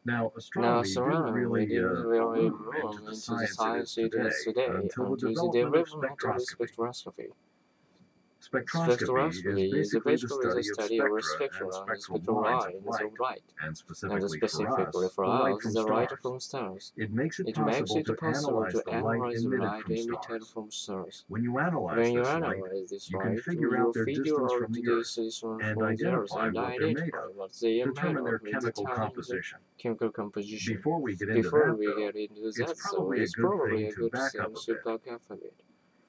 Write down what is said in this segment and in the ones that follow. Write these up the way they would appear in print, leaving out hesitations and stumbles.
Now, Now, astronomy didn't astronomy really didn't really bloom into bloom the into the science it is science it is today until the until the development of development of spectroscopy. spectroscopy. Spectroscopy is Spectroscopy is basically the basically the study of study of the spectra spectrum and and the spectral spectral lines of lines of light, light, and and specifically for specifically us, for the light us, from the light stars. from stars. It makes it It makes possible it to possible analyze to the light analyze the emitted light from emitted stars. from stars. When you analyze When you this light, analyze this you can light, figure you out their figure distance out from the the Earth distance and from the Earth identify and what they're made identify of, what they are made determine of, their and chemical determine the composition. chemical composition. Before we get into Before that, we though, get into it's that, so probably a it's good probably thing a to good back thing up a to bit. back up a bit.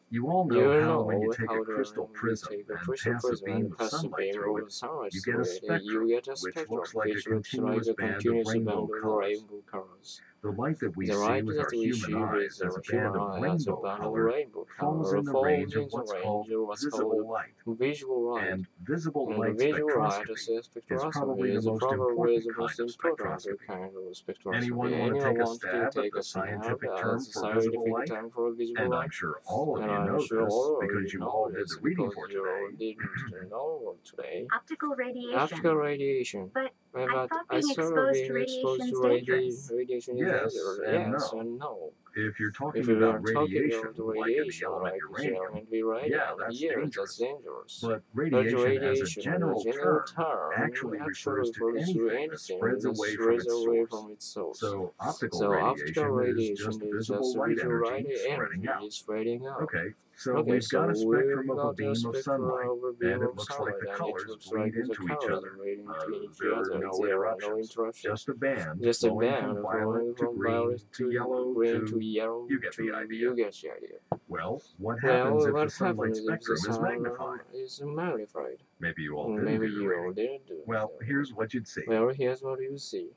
You all You know how know when you take how a crystal you prism take a and crystal pass a prism beam and of pass a sunlight beam through over it, sunlight you get through a it, spectrum, you get a which spectrum looks like a which looks like continuous a band of continuous rainbow band of colors. rainbow colors. The light that we The see light with that our we human see with eyes as our a human band of eye as a rainbow band of color rainbow falls color in the falls range of in the what's range called of what's visible called light. visual light. And visible And the light visual light spectroscopy is spectroscopy probably the is most probably important the kind most of important spectroscopy. kind of spectroscopy. Anyone want to Anyone take a wants to stab at take the a stab scientific term as a for visible scientific light? term for visual And I'm light? sure all of And you I'm know sure this all of because you you know all did this the reading because for you all today. didn't know today. Optical radiation. Optical radiation. But I But thought I being thought exposed to being exposed radiation is to dangerous. radiation is Yes dangerous. and Yes no. and no. If you're talking If you are about talking radiation, about the like in the radiation, element like the uranium, element uranium, yeah, that's yes, that's dangerous. dangerous. But But radiation as a radiation, as a general general term, term, actually refers to refers to anything that anything spreads that away from spreads its away source. from its source. So optical So optical radiation is radiation just is visible just light visual energy light spreading energy out. is spreading out. Okay, so Okay, we've so got a spectrum we've of a got a beam of spectrum sunlight, of a and beam it of looks like sunlight, the and it colors looks bleed like the into each colors other. bleed into each There are other. no There are no interruptions, interruptions. just a band Just a flowing band from flowing violet to from green violet to yellow green to to... yellow You get to the idea. you get the idea. Well, what Well, happens if the what sunlight happens if the spectrum is sun magnified? is magnified? Maybe you all didn't Maybe do the you reading. didn't do Well, it. here's what you'd see. Well, here's what you see.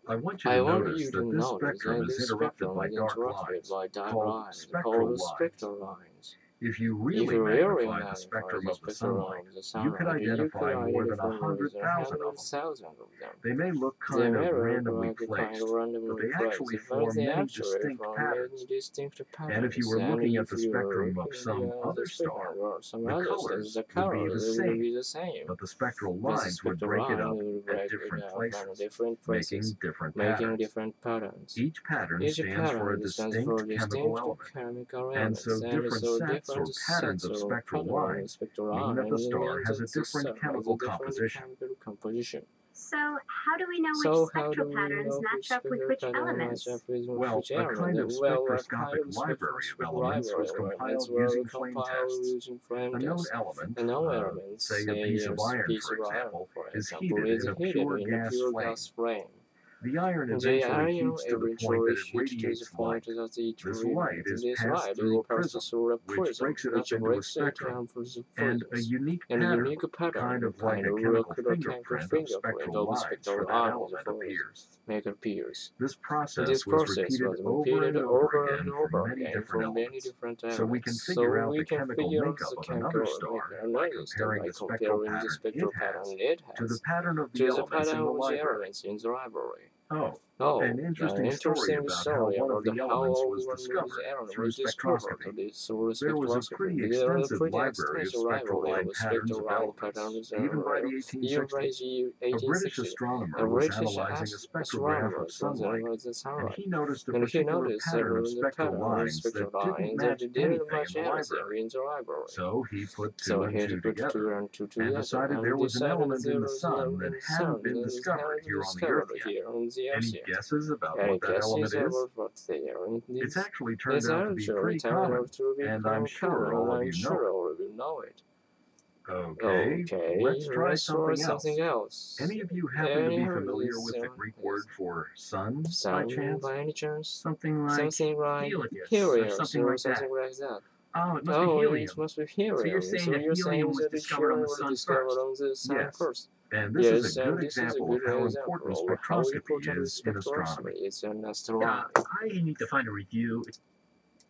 I want you I to want notice you to that this notice spectrum that is this interrupted spectrum by is dark interrupted lines, by dark called lines spectral lines. spectral lines. If you If really you really magnify the magnify spectrum the of the spectrum sunlight, of the you could sunlight, you could identify more than identify more than 100,000 of them. 100,000 of them. They may look They kind may of look randomly like placed, kind of but randomly they actually placed, but form they many actually distinct form patterns. many distinct patterns. And if you were And looking at if the you were spectrum of looking some at other the spectrum star, or some the other colors stars, the would be colors the would same, be the same. but the spectral But the lines would spectral break it line up will at break it different up places, at different places, making making different patterns. different patterns. Each pattern Each stands for a pattern stands for distinct chemical element, chemical and elements, so and different so sets or different patterns sets of or spectral patterns lines spectral mean that the lines star means has a that the different star has a chemical different composition. chemical composition. So, how do we know which So how do spectral we patterns know match which up with spectral which pattern match elements? up with Well, which a element? kind of Well, a spectroscopic kind of library of spectroscopic elements was library of elements compiled were using flame compiled tests. using flame A known tests. element, A known element, say a piece of iron, for example, is heated in a pure gas flame. flame. The iron The eventually iron heats to the point eventually that it heats to the radiates point light. that it This light is this passed light through a passes prism, through a which prism, breaks it up which into a breaks it spectrum, down for the and a prisms, unique and a pattern, unique pattern, kind of like a chemical fingerprint of spectral lines for that element appears. Make appears. This process This was process repeated was over and over again for over many again different for many elements. different So we can elements. figure So out we the can chemical figure out makeup the of another star by comparing the spectral pattern it has to the pattern of the elements in the library. Oh, an interesting story about how one of the elements was discovered through spectroscopy. There was a pretty extensive library of spectral line patterns of elements, even by the 1860s. A British astronomer was analyzing a spectrograph of sunlight, and he noticed a particular pattern of spectral lines that didn't match anything in the library. So he put two and two together and decided there was an element in the sun that hadn't been discovered here on the Earth yet. Any guesses about what that element is? It's actually turned out to be pretty common, and I'm sure all of you know it. Okay, let's try something else. Any of you happen to be familiar with the Greek word for sun by chance? By any chance? Something like Helios, or something like that. Oh, it must be helium. It must be helium. So you're saying that helium was discovered on the sun first? Yes. And this is a good example of how important spectroscopy is in astronomy. It's an I need to find a review.